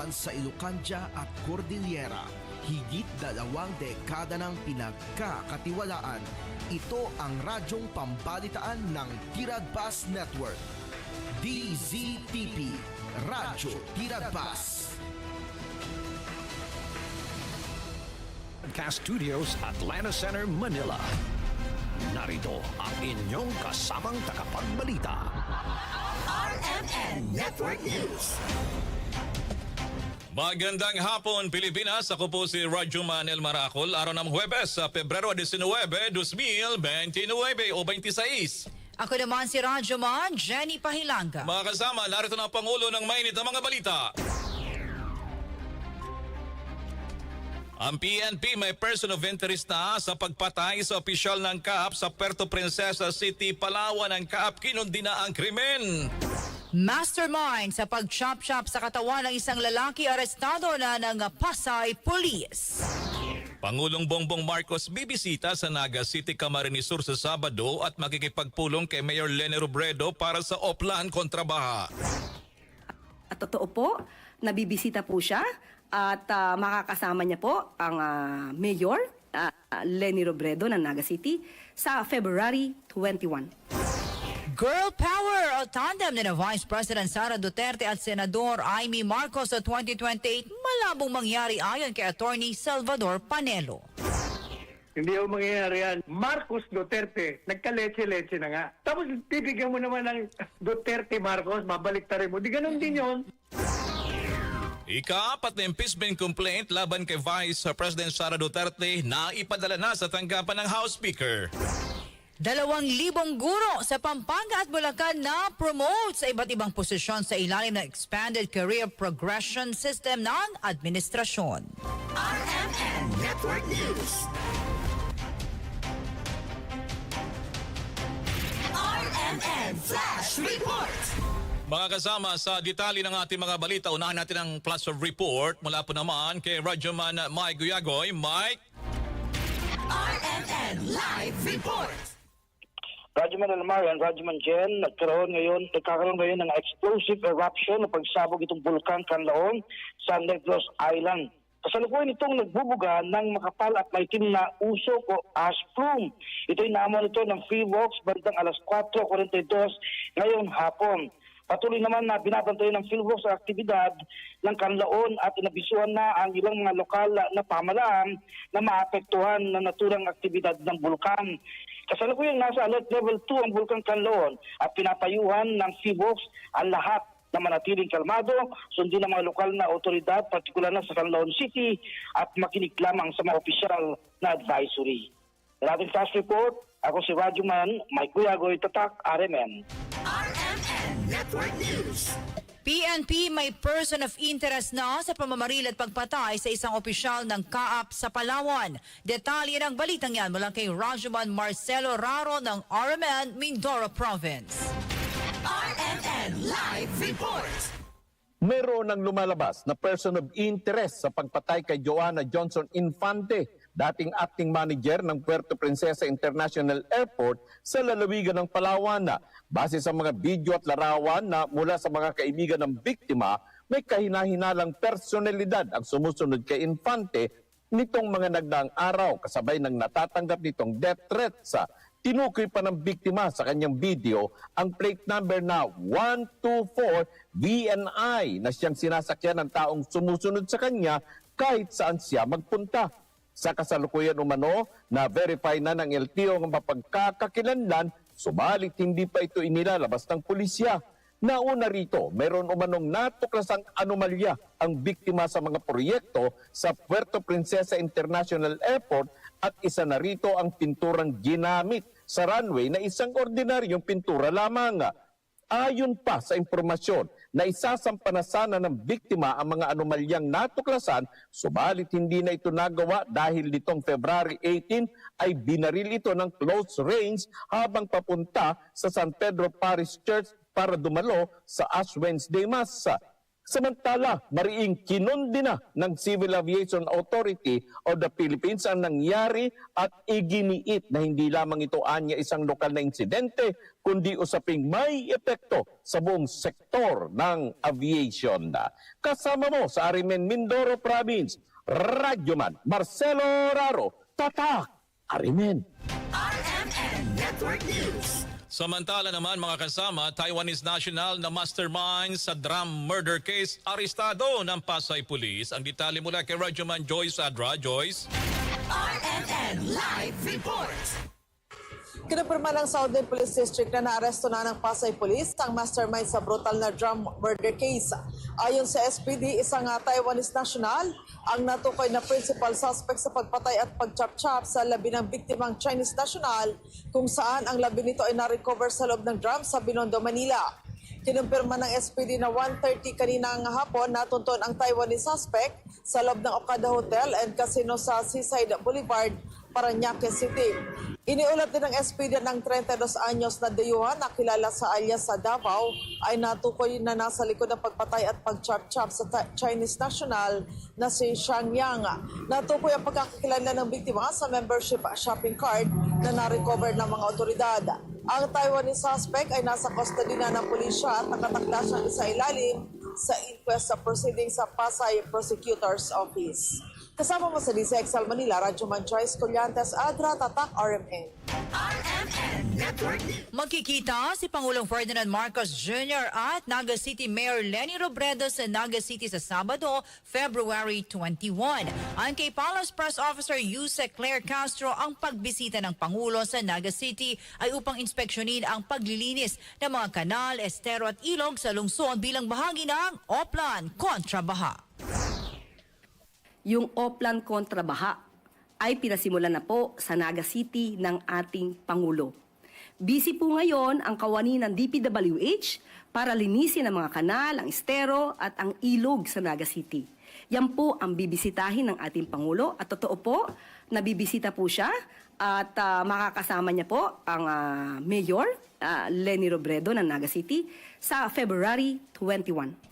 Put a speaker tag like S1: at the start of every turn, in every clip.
S1: karaniwan sa Ilocandia at Cordillera. Higit 2 dekada ng pinagkakatiwalaan. Ito ang radyong pambalitaan ng Tiradpas Network. DZTP, Radyo Tiradpas.
S2: Broadcast Studios, Atlanta Center, Manila. Narito ang inyong kasamang tagapagbalita.
S3: RMN Network News.
S4: Magandang hapon, Pilipinas. Ako po si Radyo Manel Maracol. Araw ng Huwebes, sa Pebrero 19, 2029 o 26.
S3: Ako naman si Radyo Man, Jenny Pahilanga.
S4: Mga kasama, narito na ang Pangulo ng mainit na mga balita. Ang PNP may person of interest na sa pagpatay sa opisyal ng CAAP sa Puerto Princesa City, Palawan. Ang CAAP kinundi na ang krimen.
S3: Mastermind sa pag-chop-chop sa katawan ng isang lalaki arestado na ng Pasay Police.
S4: Pangulong Bongbong Marcos bibisita sa Naga City, Camarines Sur sa Sabado at makikipagpulong kay Mayor Leni Robredo para sa Oplan kontra baha.
S5: At totoo po, nabibisita po siya at makakasama niya po ang Mayor Leni Robredo ng Naga City sa February 21.
S3: Girl Power o tandem ni na Vice President Sara Duterte at Senador Amy Marcos sa 2028 malabong mangyari ayon kay Attorney Salvador Panelo.
S6: Hindi ako mangyayari yan. Marcos Duterte, nagka-leche-leche na nga. Tapos bibigyan mo naman ng Duterte Marcos, babalik ta rin mo. Di ganun din yun.
S4: Ika-4 na impeachment complaint laban kay Vice President Sara Duterte na ipadala na sa tanggapan ng House Speaker.
S3: 2,000 guro sa Pampanga at Bulacan na promote sa iba't ibang posisyon sa ilalim ng Expanded Career Progression System ng Administrasyon.
S7: RMN Network News. RMN Flash Report.
S4: Mga kasama, sa detalye ng ating mga balita, unahan natin ang Flash of Report mula po naman kay Radyoman Mike Guyagoy. Mike?
S7: RMN Live Report.
S8: Radyoman Almaran, Radyoman Jen, nagkakaroon ngayon ng explosive eruption na pagsabog itong bulkan Canlaon sa Negros Island. Kasalukuyan itong nagbubuga ng makapal at maitim na usok o ash plume. Ito'y naamon ito ng PhilVox bandang alas 4:42 ngayong hapon. Patuloy naman na binabantayan ng PhilVox sa aktibidad ng Canlaon at inabisuhan na ang ilang mga lokal na pamahalaan na maapektuhan ng naturang aktibidad ng bulkan. Kasalukuyang nasa alert level 2 ang Bulkan Canlaon at pinapayuhan ng PhilVox ang lahat na manatiling kalmado, sundin ng mga lokal na otoridad, partikular na sa Canlaon City at makinig lamang sa mga opisyal na advisory. Ating flash report, ako si Radyoman Mike Guyagoy, Tatak, RMN.
S7: RMN Network News.
S3: PNP may person of interest na sa pamamaril at pagpatay sa isang opisyal ng CAAP sa Palawan. Detalye ng balitang yan mula kay Radyoman Marcelo Raro ng RMN Mindoro Province.
S7: RMN Live Report.
S9: Meron ng lumalabas na person of interest sa pagpatay kay Joanna Johnson Infante, dating acting manager ng Puerto Princesa International Airport sa lalawigan ng Palawan. Base sa mga video at larawan na mula sa mga kaibigan ng biktima, may kahina-hinalang personalidad ang sumusunod kay Infante nitong mga nagdaang araw kasabay ng natatanggap nitong death threats. Tinukoy pa ng biktima sa kanyang video ang plate number na 124 VNI na siyang sinasakyan ng taong sumusunod sa kanya kahit saan siya magpunta. Sa kasalukuyan umano, na-verify na ng LTO ang mapagkakakilanlan, subalit hindi pa ito inilalabas ng pulisya. Nauna rito, mayroon umanong natuklasang anomalya ang biktima sa mga proyekto sa Puerto Princesa International Airport at isa na rito ang pinturang ginamit sa runway na isang ordinaryong pintura lamang. Ayon pa sa impormasyon na isasampa na sana ng biktima ang mga anomalyang natuklasan, subalit hindi na ito nagawa dahil nitong February 18 ay binaril ito ng close range habang papunta sa San Pedro Parish Church para dumalo sa Ash Wednesday Mass. Samantala, mariing kinundi na ng Civil Aviation Authority of the Philippines ang nangyari at iginiit na hindi lamang ito anya isang lokal na insidente, kundi usaping may epekto sa buong sektor ng aviation. Kasama mo sa Arimen, Mindoro Province, Radyoman Marcelo Raro, Tatak, Arimen.
S7: RMN Network News.
S4: Samantala naman mga kasama, Taiwanese national na mastermind sa drum murder case arestado ng Pasay Police. Ang detalye mula kay Radyoman Joyce Adra. Joyce?
S7: RMN Live Report.
S10: Kinupirma ng Southern Police District na naaresto na ng Pasay Police ang mastermind sa brutal na drum murder case. Ayon sa SPD, isang Taiwanese national ang natukoy na principal suspect sa pagpatay at pagchap-chap sa labi ng biktimang Chinese national kung saan ang labi nito ay na-recover sa loob ng drum sa Binondo, Manila. Kinumpirma ng SPD na 1:30 kaninang hapon natunton ang Taiwanese suspect sa loob ng Okada Hotel and Casino sa Seaside Boulevard, Parañaque City. Iniulat din ng SPD ng 32 anyos na dayuhan na kilala sa alias sa Davao ay natukoy na nasa likod ng pagpatay at pagchap-chap sa Chinese national na si Xiang Yang. Natukoy ang pagkakakilala ng biktima sa membership shopping card na na-recover ng mga otoridad. Ang Taiwanese suspect ay nasa custody na ng pulisya at nakatakda siyang isa ilalim sa inquest sa proceedings sa Pasay Prosecutor's Office. Kasama mo sa DCXL Manila, Radyoman Joyce Collantes, Adra, Tatak, RMN.
S7: RMN Network News.
S3: Magkikita si Pangulong Ferdinand Marcos Jr. at Naga City Mayor Leni Robredo sa Naga City sa Sabado, February 21. Ang kay Palace Press Officer Yusek Claire Castro, ang pagbisita ng Pangulo sa Naga City ay upang inspeksyonin ang paglilinis ng mga kanal, estero at ilog sa lungsod bilang bahagi ng Oplan kontra Baha.
S5: Yung Oplan kontra Baha ay pinasimulan na po sa Naga City ng ating Pangulo. Busy po ngayon ang kawani ng DPWH para linisin ang mga kanal, ang estero at ang ilog sa Naga City. Yan po ang bibisitahin ng ating Pangulo at totoo po, nabibisita po siya at makakasama niya po ang Mayor Leni Robredo ng Naga City sa February 21.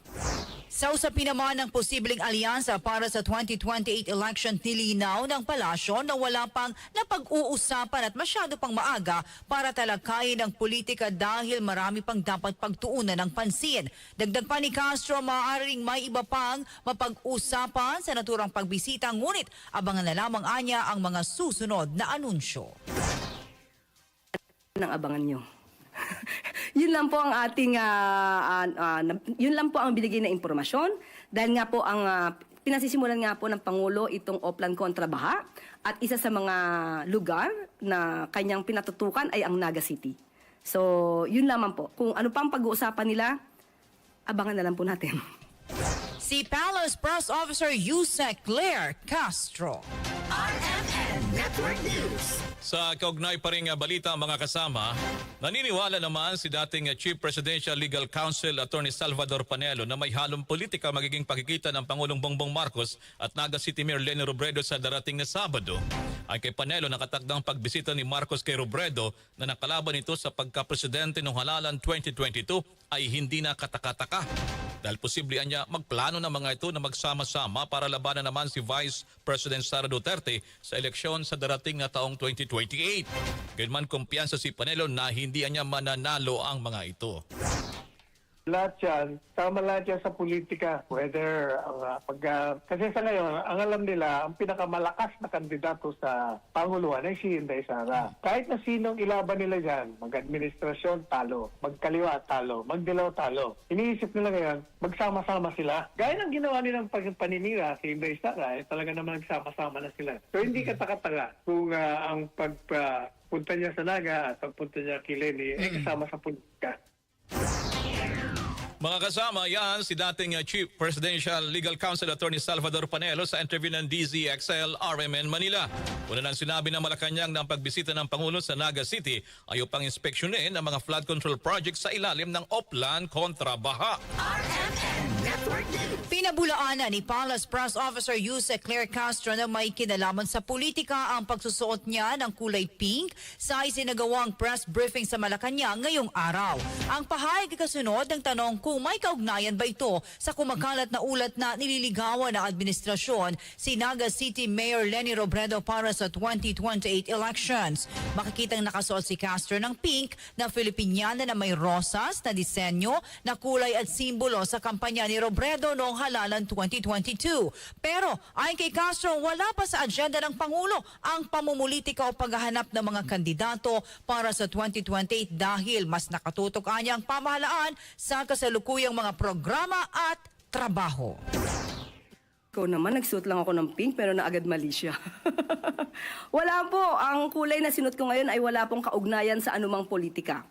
S3: Sa usapin naman ng posibleng alyansa para sa 2028 election, nilinaw ng palasyo na wala pang napag-uusapan at masyado pang maaga para talakayin ang politika dahil marami pang dapat pagtuunan ng pansin. Dagdag pa ni Castro, maaaring may iba pang mapag-usapan sa naturang pagbisita, ngunit abangan na lamang anya ang mga susunod na anunsyo.
S5: Nang abangan nyo. Yun lang po ang ating yun lang po ang binigay na impormasyon dahil nga po ang pinasisimulan nga po ng Pangulo itong Oplan kontra Baha at isa sa mga lugar na kanyang pinatutukan ay ang Naga City. So, yun lamang po. Kung ano pang pag-uusapan nila, abangan na lang po natin.
S3: Si Palace Press Officer Yusek Claire Castro.
S7: RMN Network News.
S4: Sa kaugnay pa ring balita mga kasama, naniniwala naman si dating Chief Presidential Legal Counsel Attorney Salvador Panelo na may halong politika magiging pakikita ng Pangulong Bongbong Marcos at Naga City Mayor Leni Robredo sa darating na Sabado. Ay kay Panelo, nakatakdang pagbisita ni Marcos kay Robredo na nakalaban ito sa pagka-presidente noong halalan 2022 ay hindi na katakataka. Dahil posible niya magplano ng mga ito na magsama-sama para labanan naman si Vice President Sara Duterte sa eleksyon sa darating na taong 2028. Gayunman kumpiyansa si Panelo na hindi niya mananalo ang mga ito.
S6: Lahat yan, tama lahat yan sa politika. Whether, kasi sa ngayon, ang alam nila, ang pinakamalakas na kandidato sa Panguluhan ay si Inday Sara. Kahit na sinong ilaban nila dyan, mag-administrasyon, talo. Magkaliwa, talo. Magdilaw, talo. Iniisip nila ngayon, magsama-sama sila. Gaya ng ginawa nilang paninira si Inday Sara, talaga naman nagsama-sama na sila. So hindi katakataga kung ang pagpunta niya sa Naga at pagpunta niya kay Leni ay kasama sa politika.
S4: Mga kasama, yan si dating Chief Presidential Legal Counsel Attorney Salvador Panelo sa interview ng DZXL RMN Manila. Una nang sinabi ng Malacanang na ang pagbisita ng Pangulo sa Naga City ay upang inspeksyonin ang mga flood control projects sa ilalim ng Oplan kontra Baha.
S7: RMN Network News.
S3: Pinabulaanan ni Palace Press Officer Yusek Claire Castro na may kinalaman sa politika ang pagsusuot niya ng kulay pink sa isinagawang press briefing sa Malacanang ngayong araw. Ang pahayag ay kasunod ng tanong kung may kaugnayan ba ito sa kumakalat na ulat na nililigawan ng administrasyon si Naga City Mayor Leni Robredo para sa 2028 elections. Makikitang nakasuot si Castro ng pink na Filipiniana na may rosas na disenyo na kulay at simbolo sa kampanya ni Robredo noong halalan 2022. Pero ayon kay Castro, wala pa sa agenda ng Pangulo ang pamumulitika o paghahanap ng mga kandidato para sa 2028 dahil mas nakatutok anya ang pamahalaan sa kasalukuyang mga programa at trabaho.
S5: Ikaw naman, nagsuot lang ako ng pink pero naagad mali siya. Wala po. Ang kulay na sinuot ko ngayon ay wala pong kaugnayan sa anumang politika.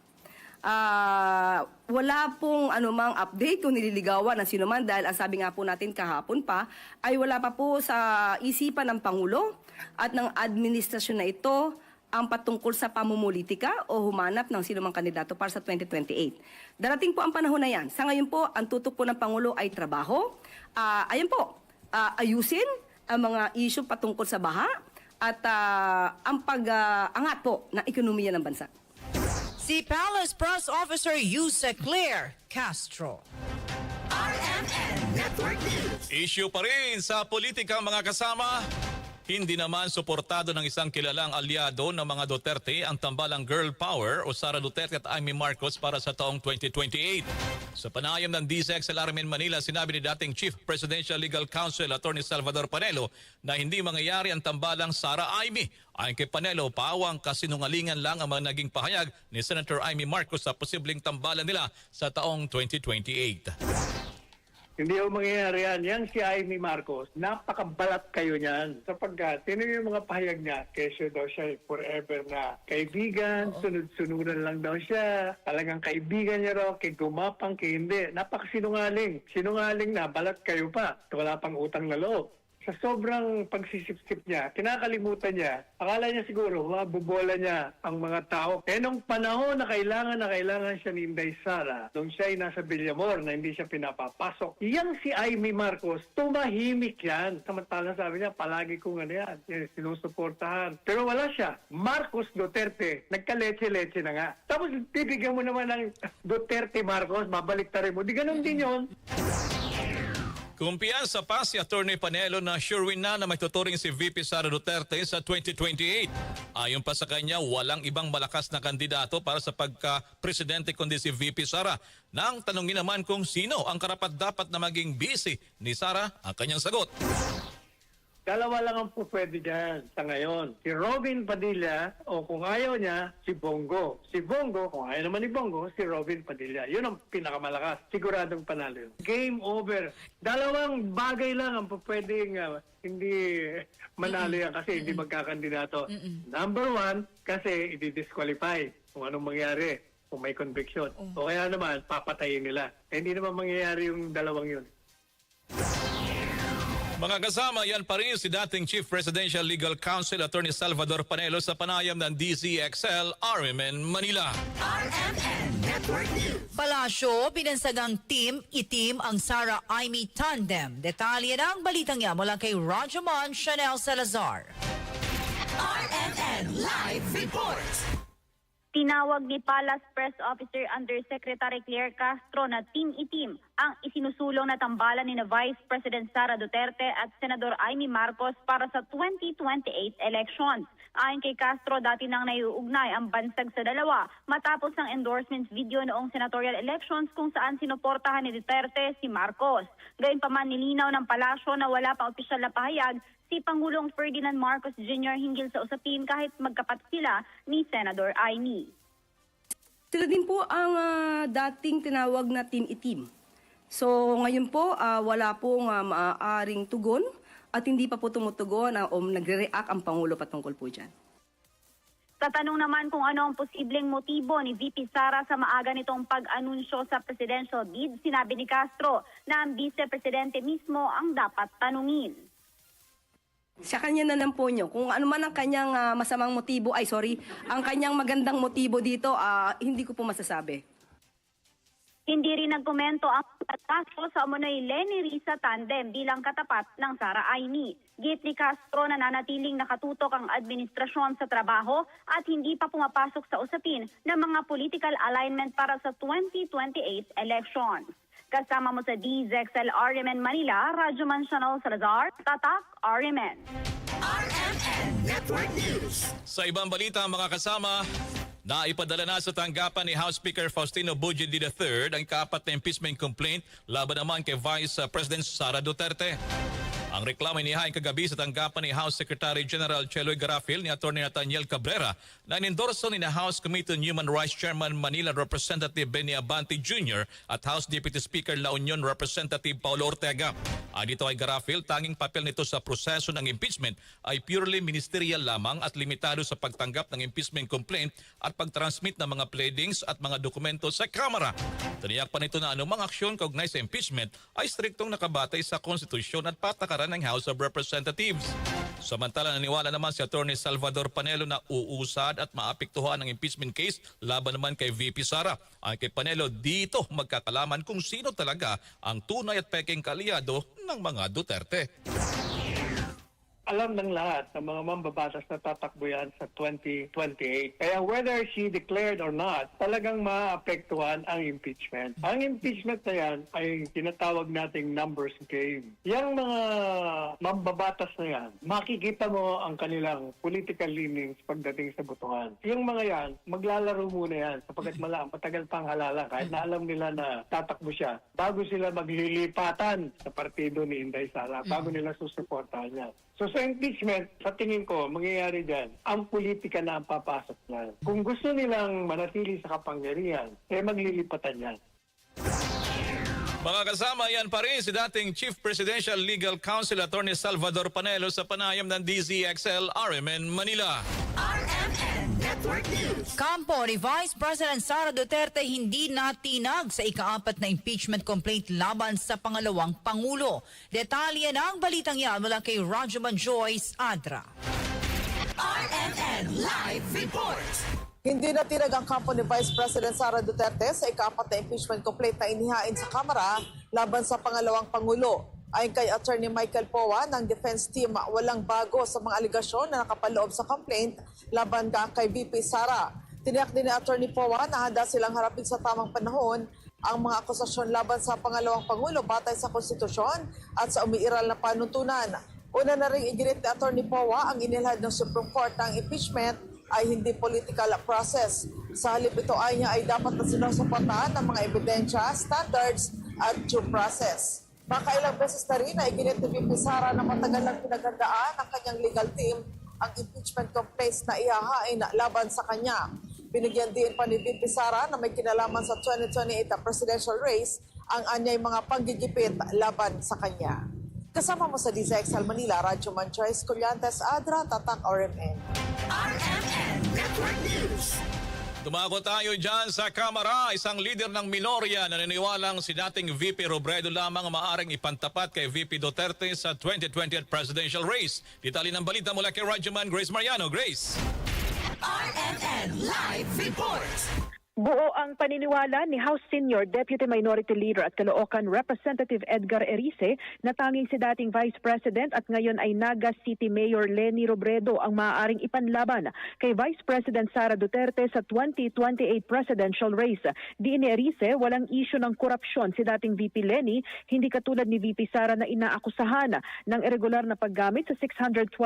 S5: Wala pong anumang update kung nililigawan ng sino man dahil ang sabi nga po natin kahapon pa ay wala pa po sa isipan ng Pangulo at ng administrasyon na ito ang patungkol sa pamumulitika o humanap ng sino mang kandidato para sa 2028. Darating po ang panahon na yan. Sa ngayon po, ang tutok po ng Pangulo ay trabaho. Ayan po, ayusin ang mga issue patungkol sa baha at ang pag-angat po ng ekonomiya ng bansa.
S3: Si Palace Press Officer Yusek Claire Castro.
S7: RMN Network News.
S4: Issue pa rin sa politika mga kasama. Hindi naman suportado ng isang kilalang aliado ng mga Duterte ang tambalang girl power o Sara Duterte at Amy Marcos para sa taong 2028. Sa panayam ng DZXL in Manila, sinabi ni dating Chief Presidential Legal Counsel Attorney Salvador Panelo na hindi mangyayari ang tambalang Sara Amy. Ayon kay Panelo, pawang kasinungalingan lang ang mga naging pahayag ni Senator Amy Marcos sa posibleng tambalan nila sa taong 2028.
S6: Hindi ho mangyayari yan. Yan si Amy Marcos, napakabalat kayo niyan. Sapagkat, tinan yung mga pahayag niya, kesyo daw siya forever na kaibigan, sunod-sunuran lang daw siya. Talagang kaibigan niya raw, kay gumapang, kay hindi. Napakasinungaling. Sinungaling na, balat kayo pa. Wala pang utang na loob. Sa sobrang pagsisip-sip niya, kinakalimutan niya, akala niya siguro, mabubola niya ang mga tao. Eh nung panahon na kailangan siya ni Inday Sara, nung siya ay nasa Villamor na hindi siya pinapapasok, yang si Amy Marcos, tumahimik yan. Samantalang sabi niya, palagi kong ano yan, sinusuportahan. Pero wala siya. Marcos Duterte, nagka-leche-leche na nga. Tapos bibigyan mo naman ng Duterte Marcos, babalik rin mo. Di ganun din yun.
S4: Kumpiyansa pa si Attorney Panelo na sure win na may tuturing si VP Sara Duterte sa 2028. Ayon pa sa kanya, walang ibang malakas na kandidato para sa pagka-presidente kundi si VP Sara. Nang tanungin naman kung sino ang karapat-dapat na maging vice ni Sara, ang kanyang sagot.
S6: Dalawa lang ang pwede dyan sa ngayon. Si Robin Padilla o kung ayaw niya, si Bongo. Si Bongo, kung ayaw naman ni Bongo, si Robin Padilla. Yun ang pinakamalakas. Siguradong panalo yun. Game over. Dalawang bagay lang ang pwedeng hindi manalo yan kasi hindi magkakandidato. Number one, kasi i-disqualify kung anong mangyari kung may conviction. O kaya naman, papatayin nila. Hindi naman mangyayari yung dalawang yun.
S4: Mga kasama, yan pa rin si dating Chief Presidential Legal Counsel Attorney Salvador Panelo sa panayam ng DZXL RMN Manila.
S7: RMN Network News.
S3: Palasyo, pinansagang team itim ang Sara Amy tandem. Detalye ng balitang yan mula kay Rajaman Chanel Salazar.
S7: RMN Live Report.
S11: Tinawag ni Palace Press Officer Undersecretary Claire Castro na Team Itim ang isinusulong na tambalan ni Vice President Sara Duterte at Senador Amy Marcos para sa 2028 elections. Ayon kay Castro, dati nang naiuugnay ang bansag sa dalawa matapos ang endorsements video noong senatorial elections kung saan sinuportahan ni Duterte si Marcos. Gayunpaman, nilinaw ng palasyo na wala pang opisyal na pahayag si Pangulong Ferdinand Marcos Jr. hinggil sa usapin kahit magkapat sila ni Senador Amy.
S5: Sila din po ang dating tinawag na Team Itim. So ngayon po wala pong maaaring tugon at hindi pa po tumutugon o nagre-react ang Pangulo patungkol po dyan.
S11: Tatanong naman kung ano ang posibleng motibo ni VP Sara sa maaga nitong pag-anunsyo sa presidential bid, sinabi ni Castro na ang vice-presidente mismo ang dapat tanungin.
S5: Sa kanya na lang po nyo. Kung ano man ang kanyang masamang motibo, ang kanyang magandang motibo dito, hindi ko po masasabi.
S11: Hindi rin nagkomento ang Castro sa umunoy Leni Risa tandem bilang katapat ng Sara Aini. Git ni Castro na nanatiling nakatutok ang administrasyon sa trabaho at hindi pa pumapasok sa usapin ng mga political alignment para sa 2028 elections. Kasama mo sa DZXL RMN Manila, Radyoman Chanel Salazar, Tatak RMN.
S7: RMN Network News.
S4: Sa ibang balita mga kasama, naipadala na sa tanggapan ni House Speaker Faustino Bujidi III ang ikaapat na impeachment complaint laban naman kay Vice President Sara Duterte. Ang reklamo inihain kagabi sa tanggapan ni House Secretary General Cheloy Garafil ni Atty. Nathaniel Cabrera na inendorso ni na House Committee on Human Rights Chairman Manila Representative Benny Abante Jr. at House Deputy Speaker La Union Representative Paulo Ortega. Dito ay Garafil, tanging papel nito sa proseso ng impeachment ay purely ministerial lamang at limitado sa pagtanggap ng impeachment complaint at pag-transmit ng mga pleadings at mga dokumento sa Kamara. Tiniyak pa nito na anumang aksyon kaugnay sa impeachment ay striktong nakabatay sa konstitusyon at patakaran ng House of Representatives. Samantala, naniwala naman si Atty. Salvador Panelo na uusad at maapektuhan ang impeachment case laban naman kay VP Sara. Ang kay Panelo, dito magkakalaman kung sino talaga ang tunay at peking kalyado ng mga Duterte.
S6: Alam ng lahat ng mga mambabatas na tatakbo yan sa 2028. Kaya whether she declared or not, talagang maapektuhan ang impeachment. Ang impeachment na yan ay tinatawag nating numbers game. Yang mga mambabatas na yan, makikita mo ang kanilang political leanings pagdating sa botohan. Yung mga yan, maglalaro muna yan sapagkat matagal pang halala kahit na alam nila na tatakbo siya. Bago sila maglilipatan sa partido ni Inday Sara, bago nila susuportahan niya. So sa impeachment, sa tingin ko, mangyayari dyan, ang politika na ang papasok na. Kung gusto nilang manatili sa kapangyarihan, maglilipatan yan.
S4: Mga kasama, yan pa rin si dating Chief Presidential Legal Counsel Atty. Salvador Panelo sa panayam ng DZXL RMN Manila.
S7: RMN Network News.
S3: Kampo ni Vice President Sara Duterte hindi natinag sa ikaapat na impeachment complaint laban sa pangalawang Pangulo. Detalye ng balitang yan mula kay Radyoman Joyce Adra.
S7: RMN Live Report.
S10: Hindi natinag ang kampo ni Vice President Sara Duterte sa ikaapat na impeachment complaint na inihain sa Kamara laban sa pangalawang Pangulo. Ayon kay Attorney Michael Poa ng defense team, walang bago sa mga aligasyon na nakapaloob sa complaint laban kay VP Sara. Tiniyak din ni Attorney Poa na handa silang harapin sa tamang panahon ang mga akusasyon laban sa pangalawang Pangulo batay sa konstitusyon at sa umiiral na panuntunan. Una na rin iginit ni Attorney Poa ang inilahad ng Supreme Court ng impeachment ay hindi political process. Sa halip ito ay niya ay dapat na sinusuportahan ng mga ebidensya, standards at due process. Makailang beses na rin ay iginit ni VP Sara na matagal lang pinaghandaan ng kanyang legal team ang impeachment complaints na ihahain laban sa kanya. Binigyan din pa ni VP Sara na may kinalaman sa 2028 presidential race ang anyay mga panggigipit laban sa kanya. Kasama mo sa DZXL Manila, Radyoman Joyce Collantes Adra, Tatak RMN.
S7: RMN Network News.
S4: Tumako tayo dyan sa Kamara. Isang leader ng minorya na naniniwalang si dating VP Robredo lamang maaring ipantapat kay VP Duterte sa 2020 presidential race. Detalye ng balita mula kay Radyoman Grace Mariano. Grace.
S7: RMN Live Report.
S12: Buo ang paniniwala ni House Senior Deputy Minority Leader at Caloocan Representative Edgar Erice na tanging si dating Vice President at ngayon ay Naga City Mayor Leni Robredo ang maaaring ipanlaban kay Vice President Sara Duterte sa 2028 presidential race. Di ni Erice, walang issue ng korupsyon si dating VP Leni, hindi katulad ni VP Sara na inaakusahan ng irregular na paggamit sa 612.5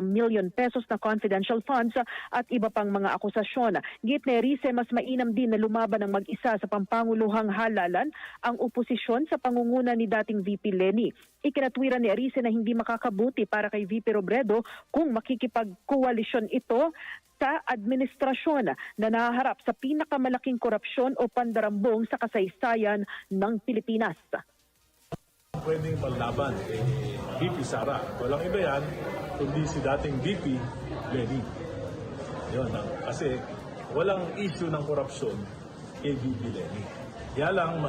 S12: million pesos na confidential funds at iba pang mga akusasyon. Git ni Erice, mas mainam din na lumaban ng mag-isa sa pampanguluhang halalan ang oposisyon sa pangunguna ni dating VP Leni. Ikinatwiran ni Erice na hindi makakabuti para kay VP Robredo kung makikipagkoalisyon ito sa administrasyon na nahaharap sa pinakamalaking korupsyon o pandarambong sa kasaysayan ng Pilipinas.
S13: Pwedeng paglaban kay VP Sara. Walang iba yan, kundi si dating VP Leni. Yun, kasi walang issue ng korupsyon kay VP Leni. Kaya lang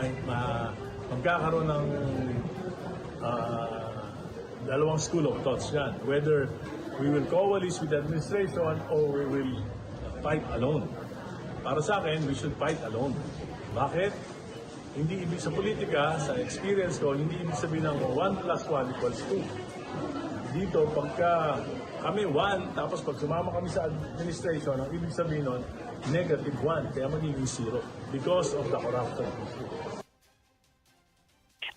S13: magkakaroon ng dalawang school of thoughts yan. Whether we will coalesce with the administration or we will fight alone. Para sa akin, we should fight alone. Bakit? Hindi ibig sa politika, sa experience ko, hindi ibig sabihin ng 1 plus 1 equals 2. Dito, pagka kami 1, tapos pag sumama kami sa administration, ang ibig sabihin nun, negative 1, kaya magiging 0 because of the corruption issue.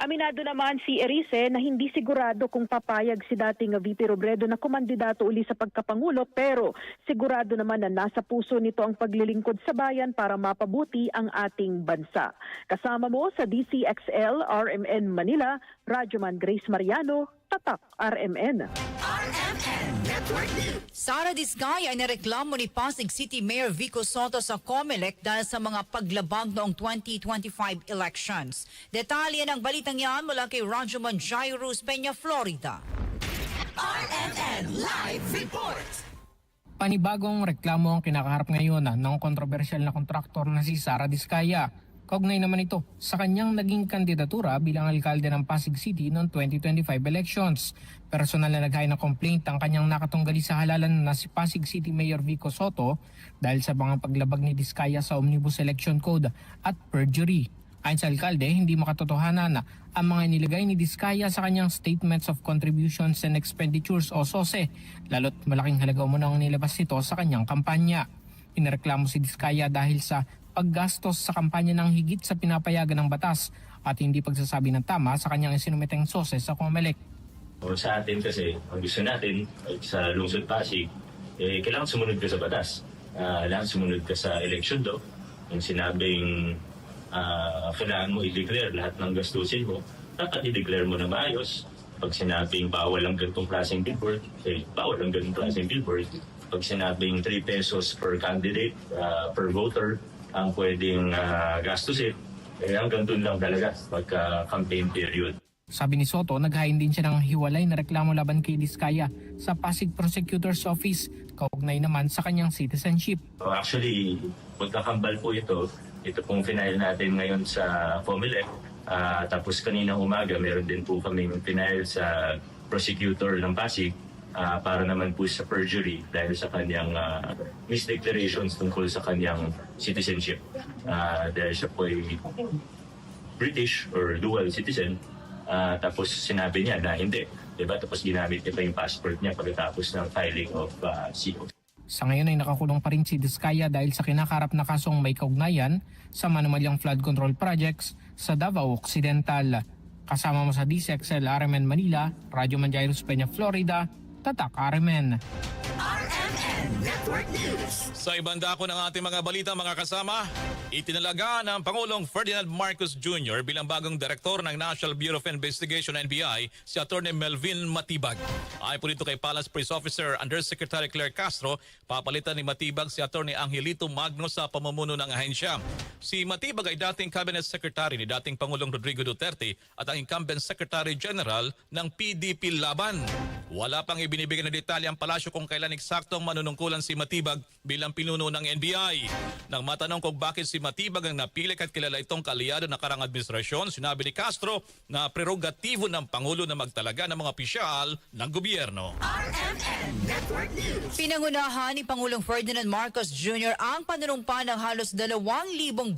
S12: Aminado naman si Erice na hindi sigurado kung papayag si dating VP Robredo na kumandidato uli sa pagkapangulo, pero sigurado naman na nasa puso nito ang paglilingkod sa bayan para mapabuti ang ating bansa. Kasama mo sa DCXL RMN Manila, Radyoman Grace Mariano, Tatak RMN.
S7: RMN Network News.
S3: Sara Diskaya ay nareklamo ni Pasig City Mayor Vico Soto sa COMELEC dahil sa mga paglabag noong 2025 elections. Detalye ng balitang yan mula kay Radyoman Jairus Peña, Florida.
S7: RMN Live Report.
S14: Panibagong reklamo ang kinakaharap ngayon ng kontrobersyal na kontraktor na si Sara Diskaya. Kaugnay naman ito sa kanyang naging kandidatura bilang alkalde ng Pasig City noong 2025 elections. Personal na naghain ng complaint ang kanyang nakatunggali sa halalan na si Pasig City Mayor Vico Soto dahil sa mga paglabag ni Diskaya sa Omnibus Election Code at perjury. Ayon sa alkalde, hindi makatotohanan na ang mga inilagay ni Diskaya sa kanyang Statements of Contributions and Expenditures o SOSE, lalo't malaking halaga mo nang nilabas nito sa kanyang kampanya. Inireklamo si Diskaya dahil sa paggastos sa kampanya ng higit sa pinapayagan ng batas at hindi pagsasabi ng tama sa kanyang isinumiteng SOSE sa COMELEC.
S15: Sa atin kasi, ang gusto natin sa lungsod Pasig, kailangan sumunod ka sa batas. Kailangan sumunod ka sa election law. Yung sinabing kailangan mo i-declare lahat ng gastusin mo, dapat i-declare mo na maayos. Pag sinabing bawal ang ganitong klaseng billboard, bawal ang ganitong klaseng billboard. Pag sinabing 3 pesos per candidate, per voter, ang pwedeng gastusin, hanggang doon lang talaga pagka-campaign period.
S14: Sabi ni Soto, naghain din siya ng hiwalay na reklamo laban kay Diskaya sa Pasig Prosecutor's Office, kaugnay naman sa kanyang citizenship.
S15: Actually, magkakambal po ito. Ito pong final natin ngayon sa COMELEC. Tapos kaninang umaga, meron din po kaming final sa prosecutor ng Pasig para naman po sa perjury dahil sa kanyang misdeclarations tungkol sa kanyang citizenship. Dahil siya po ay British or dual citizen, tapos sinabi niya na hindi. Diba? Tapos ginamit niya pa yung passport niya pagkatapos ng filing of CO.
S14: Sa ngayon ay nakakulong pa rin si Diskaya dahil sa kinakarap na kasong may kaugnayan sa manumalyang flood control projects sa Davao Occidental. Kasama mo sa DCXL RMN Manila, Radyoman Jairus Peña, Florida, Tatak RMN.
S7: RMN Network News.
S4: Sa ibang dako ng ating mga balita, mga kasama, itinalaga ng Pangulong Ferdinand Marcos Jr. bilang bagong direktor ng National Bureau of Investigation NBI si Atty. Melvin Matibag. Ayon po dito kay Palace Press Officer Undersecretary Claire Castro, papalitan ni Matibag si Atty. Angelito Magno sa pamumuno ng ahensya. Si Matibag ay dating Cabinet Secretary ni dating Pangulong Rodrigo Duterte at ang incumbent Secretary General ng PDP Laban. Wala pang ibinibigay na detalye ang palasyo kung kailan eksaktong manunungkulan si Matibag bilang pinuno ng NBI. Nang matanong kung bakit si Matibag ang napili at kilala itong kaalyado na karang administrasyon, sinabi ni Castro na prerogatibo ng Pangulo na magtalaga ng mga opisyal ng gobyerno.
S7: RMN Network News.
S3: Pinangunahan ni Pangulong Ferdinand Marcos Jr. ang panunumpa ng halos 2,000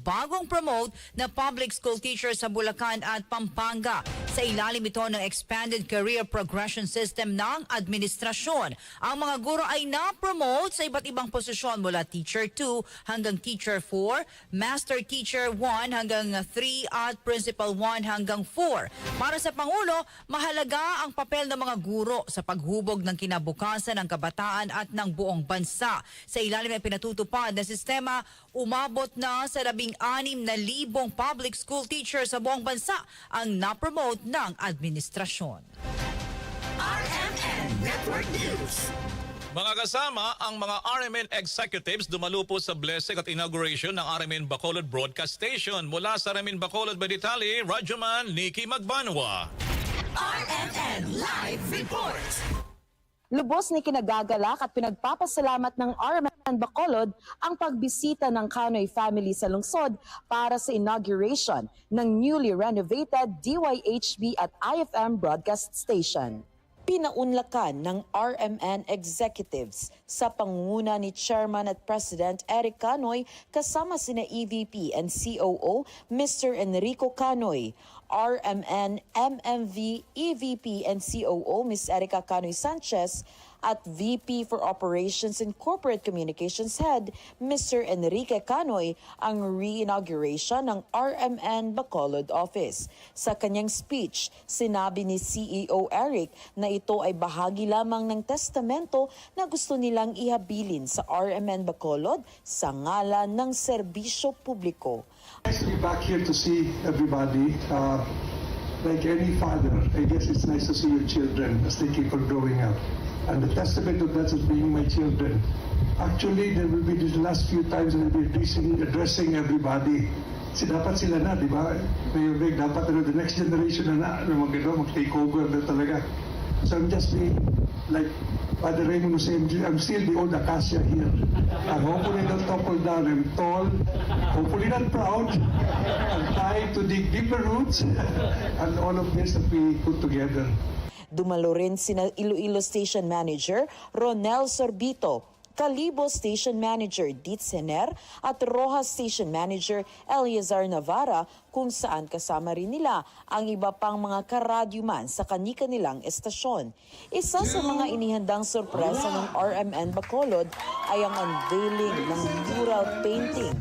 S3: bagong promote na public school teachers sa Bulacan at Pampanga. Sa ilalim ito ng Expanded Career Progression System ng administrasyon. Ang mga guro ay na-promote sa iba't ibang posisyon mula Teacher 2 hanggang Teacher 4, Master Teacher 1 hanggang 3 at Principal 1 hanggang 4. Para sa Pangulo, mahalaga ang papel ng mga guro sa paghubog ng kinabukasan ng kabataan at ng buong bansa. Sa ilalim ng pinatutupad na sistema, umabot na sa 16,000 public school teachers sa buong bansa ang na-promote ng administrasyon.
S7: RMN Network News.
S4: Mga kasama, ang mga RMN executives dumalo po sa blessing at inauguration ng RMN Bacolod Broadcast Station. Mula sa RMN Bacolod, Beditali, Radyoman Nikki Magbanwa.
S7: RMN Live Report.
S16: Lubos ni kinagagalak at pinagpapasalamat ng RMN Bacolod ang pagbisita ng Canoy family sa lungsod para sa inauguration ng newly renovated DYHB at IFM Broadcast Station. pinaunlakan ng RMN executives sa pangunguna ni Chairman at President Eric Canoy kasama sina EVP and COO Mr. Enrico Canoy, RMN, MMV, EVP and COO Ms. Erica Canoy Sanchez at VP for Operations and Corporate Communications Head Mr. Enrique Canoy ang re-inauguration ng RMN Bacolod Office. Sa kanyang speech, sinabi ni CEO Eric na ito ay bahagi lamang ng testamento na gusto nilang ihabilin sa RMN Bacolod sa ngalan ng serbisyo publiko.
S17: Nice to be back here to see everybody. Like any father, I guess it's nice to see your children as they keep on growing up. And the testament of that is being my children. Actually, there will be the last few times I'll be addressing everybody. Kasi dapat sila na, di ba? Mayor Vic, dapat the next generation na mag-take over na talaga. So I'm just being like Father Raymond was saying, I'm still the old acacia here. And hopefully not topple down. I'm tall, hopefully not proud. I'm trying to dig deeper roots and all of this that we put together.
S16: Dumalo rin sina Iloilo Station Manager Ronel Sorbito, Calibo Station Manager Ditz Hener at Rojas Station Manager Eleazar Navarra kung saan kasama rin nila ang iba pang mga karadyuman sa kani-kanilang estasyon. Isa sa mga inihandang sorpresa ng RMN Bacolod ay ang unveiling ng mural painting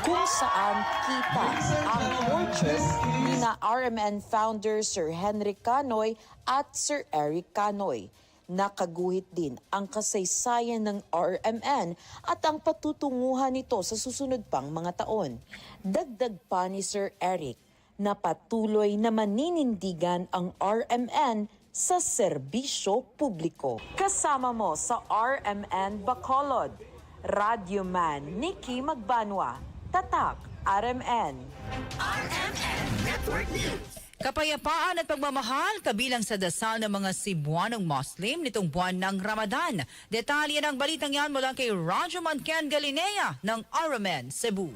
S16: kung saan kita ang portrait ni na RMN founder Sir Henry Canoy at Sir Eric Canoy. Nakaguhit din ang kasaysayan ng RMN at ang patutunguhan nito sa susunod pang mga taon. Dagdag pa ni Sir Eric na patuloy na maninindigan ang RMN sa serbisyo publiko. Kasama mo sa RMN Bacolod, Radyoman Nikki Magbanwa, Tatak, RMN.
S7: RMN Network News.
S3: Kapayapaan at pagmamahal kabilang sa dasal ng mga Cebuanong Muslim nitong buwan ng Ramadan. Detalye ng balitang yan mula kay Rajuman Ken Galinea ng RMN Cebu.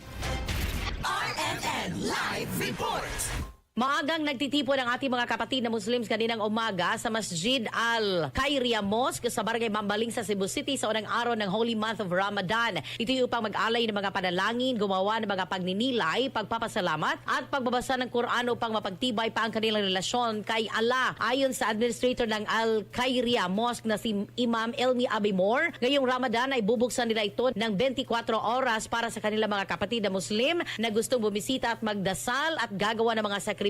S7: RMN Live Report.
S18: Maagang nagtitipon ang ating mga kapatid na Muslims kaninang umaga sa Masjid Al-Khairia Mosque sa Barangay Mambaling sa Cebu City sa unang araw ng Holy Month of Ramadan. Ito yung upang mag-alay ng mga panalangin, gumawa ng mga pagninilay, pagpapasalamat at pagbabasa ng Quran upang mapagtibay pa ang kanilang relasyon kay Allah. Ayon sa administrator ng Al-Khairia Mosque na si Imam Elmi Abimor, ngayong Ramadan ay bubuksan nila ito ng 24 oras para sa kanilang mga kapatid na Muslim na gustong bumisita at magdasal at gagawa ng mga sakripisyo.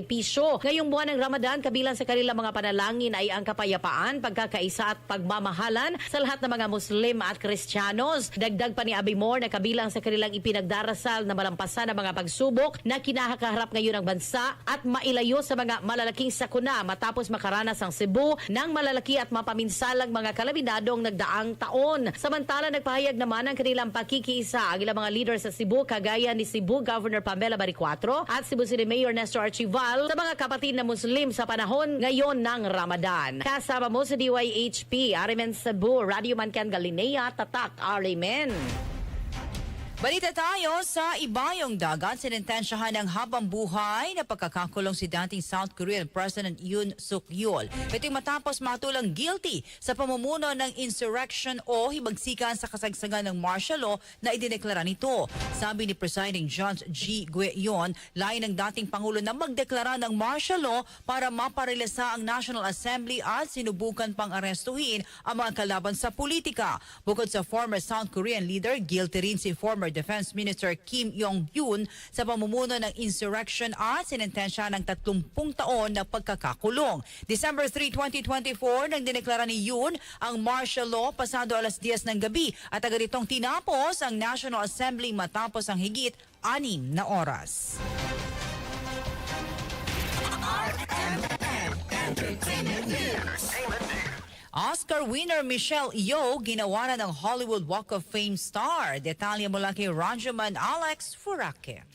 S18: Ngayong buwan ng Ramadan, kabilang sa kanilang mga panalangin ay ang kapayapaan, pagkakaisa at pagmamahalan sa lahat ng mga Muslim at Kristiyanos. Dagdag pa ni Abimor na kabilang sa kanilang ipinagdarasal na malampasan ang mga pagsubok na kinakaharap ngayon ng bansa at mailayo sa mga malalaking sakuna matapos makaranas ang Cebu ng malalaki at mapaminsalang mga kalaminadong nagdaang taon. Samantala, nagpahayag naman ang kanilang pakikiisa ang ilang mga leader sa Cebu kagaya ni Cebu Governor Pamela Baricuatro at Cebu City Mayor Nestor Archival sa mga kapatid na Muslim sa panahon ngayon ng Ramadan. Kasama mo sa DYHP, RMN Cebu, Radio Mancan Galinea, Tatak, RMN.
S3: Balita tayo sa ibayong dagat, sinintensyahan ng habang buhay na pagkakakulong si dating South Korean President Yoon Suk Yeol. Ito'y matapos matulang guilty sa pamumuno ng insurrection o hibagsikan sa kasagsagan ng martial law na idineklara nito. Sabi ni Presiding Judge G. Gueon, layo ng dating Pangulo na magdeklara ng martial law para maparelisa ang National Assembly at sinubukan pang arestuhin ang mga kalaban sa politika. Bukod sa former South Korean leader, guilty rin si former Defense Minister Kim Yong-hyun sa pamumuno ng insurrection at sinentensya ng 30 taon na pagkakakulong. December 3, 2024, nang dineklara ni Yoon ang martial law pasado alas 10 ng gabi at agad itong tinapos ang National Assembly matapos ang higit 6 na oras.
S7: RMN Entertainment News.
S3: Oscar winner Michelle Yeoh ginawa na ng Hollywood Walk of Fame star. Detalye mula kay Rajuman Alex Furake.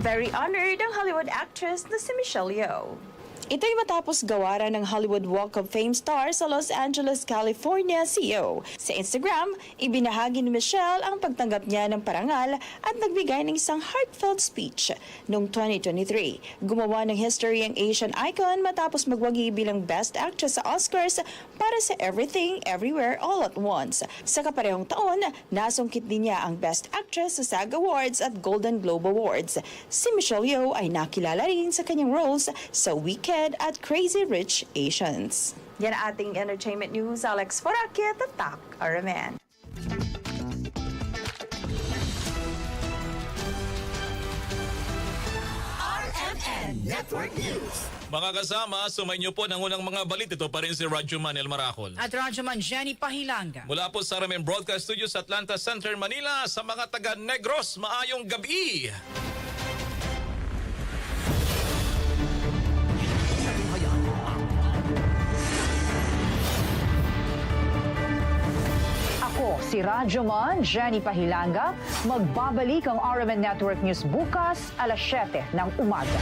S19: Very honored ang Hollywood actress na si Michelle Yeoh.
S16: Ito'y matapos gawaran ng Hollywood Walk of Fame star sa Los Angeles, California, CEO. Sa Instagram, ibinahagi ni Michelle ang pagtanggap niya ng parangal at nagbigay ng isang heartfelt speech. Noong 2023, gumawa ng history ang Asian icon matapos magwagi bilang Best Actress sa Oscars para sa Everything, Everywhere, All at Once. Sa kaparehong taon, nasungkit din niya ang Best Actress sa SAG Awards at Golden Globe Awards. Si Michelle Yeoh ay nakilala rin sa kanyang roles sa Weekend at Crazy Rich Asians. Yan ang ating entertainment news. Alex Forakia, Tatak, RMN.
S7: RMN Network News.
S4: Mga kasama, sumay niyo po ng unang mga balit. Ito pa rin si Radyo Manel Maracol.
S3: At Radyoman Jenny Pahilanga.
S4: Mula po sa RMN Broadcast Studios sa Atlanta Center, Manila, sa mga taga Negros, maayong gabi!
S3: Ako, si Radyoman Jenny Pahilanga. Magbabalik ang RMN Network News bukas, alas 7 ng umaga.